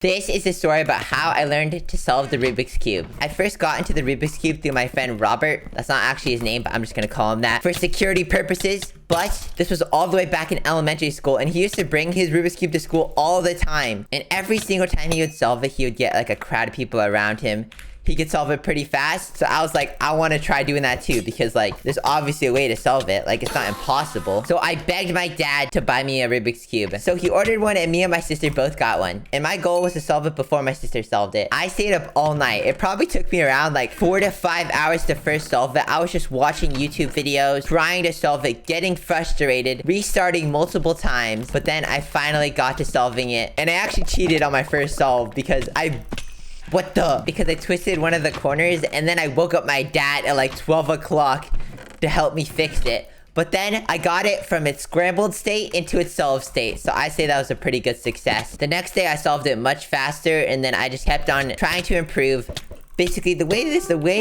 This is the story about how I learned to solve the Rubik's Cube. I first got into the Rubik's Cube through my friend Robert. That's not actually his name, but I'm just gonna call him that for security purposes. But this was all the way back in elementary school, and he used to bring his Rubik's Cube to school all the time. And every single time he would solve it, he would get like a crowd of people around him. He could solve it pretty fast. So I was like, I want to try doing that too, because like there's obviously a way to solve it. Like it's not impossible. So I begged my dad to buy me a Rubik's Cube. So he ordered one and me and my sister both got one. And my goal was to solve it before my sister solved it. I stayed up all night. It probably took me around like 4 to 5 hours to first solve it. I was just watching YouTube videos, trying to solve it, getting frustrated, restarting multiple times. But then I finally got to solving it. And I actually cheated on my first solve because because I twisted one of the corners and then I woke up my dad at like 12 o'clock to help me fix it. But then I got it from its scrambled state into its solved state. So I say that was a pretty good success. The next day I solved it much faster and then I just kept on trying to improve. Basically, the way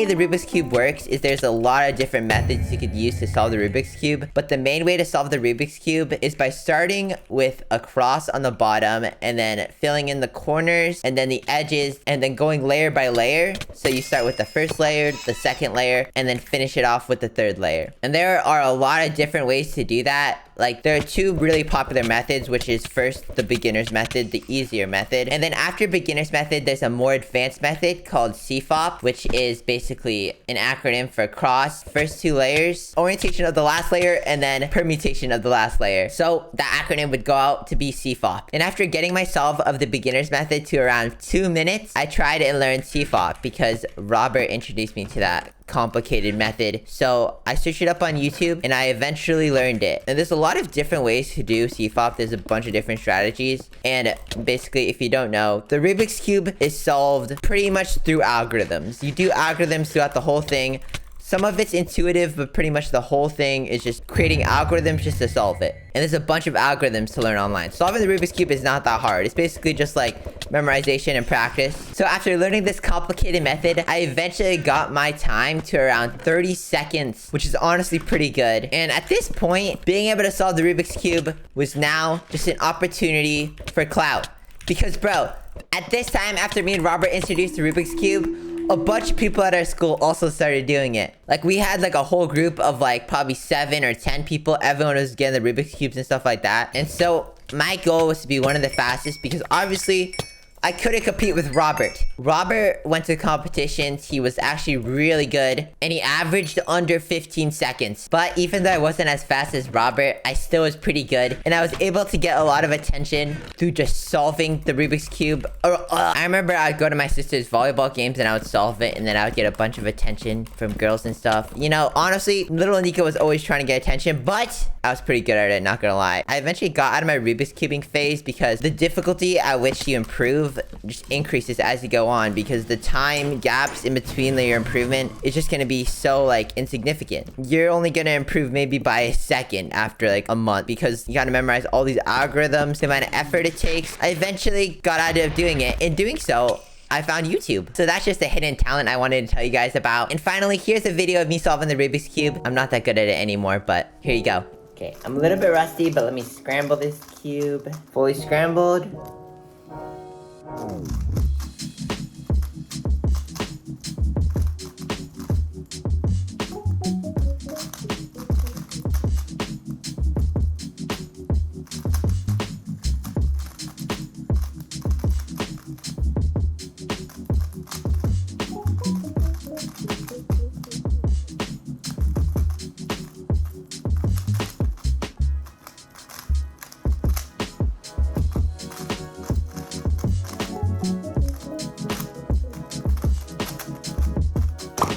the Rubik's Cube works is there's a lot of different methods you could use to solve the Rubik's Cube. But the main way to solve the Rubik's Cube is by starting with a cross on the bottom and then filling in the corners and then the edges and then going layer by layer. So you start with the first layer, the second layer, and then finish it off with the third layer. And there are a lot of different ways to do that. Like, there are two really popular methods, which is first the beginner's method, the easier method. And then after beginner's method, there's a more advanced method called CFOP, which is basically an acronym for cross, first two layers, orientation of the last layer, and then permutation of the last layer. So that acronym would go out to be CFOP. And after getting my solve of the beginner's method to around 2 minutes, I tried and learned CFOP because Robert introduced me to that complicated method. So I searched it up on YouTube and I eventually learned it. And there's a lot of different ways to do CFOP. There's a bunch of different strategies. And basically, if you don't know, the Rubik's Cube is solved pretty much through algorithms. You do algorithms throughout the whole thing. Some of it's intuitive, but pretty much the whole thing is just creating algorithms just to solve it. And there's a bunch of algorithms to learn online. Solving the Rubik's Cube is not that hard. It's basically just like memorization and practice. So after learning this complicated method, I eventually got my time to around 30 seconds, which is honestly pretty good. And at this point, being able to solve the Rubik's Cube was now just an opportunity for clout. Because bro, at this time, after me and Robert introduced the Rubik's Cube, a bunch of people at our school also started doing it. Like, we had like a whole group of like probably 7 or 10 people. Everyone was getting the Rubik's Cubes and stuff like that. And so my goal was to be one of the fastest because obviously I couldn't compete with Robert. Robert went to competitions. He was actually really good. And he averaged under 15 seconds. But even though I wasn't as fast as Robert, I still was pretty good. And I was able to get a lot of attention through just solving the Rubik's Cube. I remember I'd go to my sister's volleyball games and I would solve it. And then I would get a bunch of attention from girls and stuff. You know, honestly, little Nico was always trying to get attention. But I was pretty good at it, not gonna lie. I eventually got out of my Rubik's Cubing phase because the difficulty at which you improve just increases as you go on, because the time gaps in between your improvement is just gonna be so like insignificant. You're only gonna improve maybe by a second after like a month because you gotta memorize all these algorithms, the amount of effort it takes. I eventually got out of doing it. In doing so, I found YouTube. So that's just a hidden talent I wanted to tell you guys about. And finally, here's a video of me solving the Rubik's Cube. I'm not that good at it anymore, but here you go. Okay, I'm a little bit rusty, but let me scramble this cube. Fully scrambled.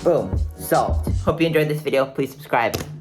Boom, solved. Hope you enjoyed this video. Please subscribe.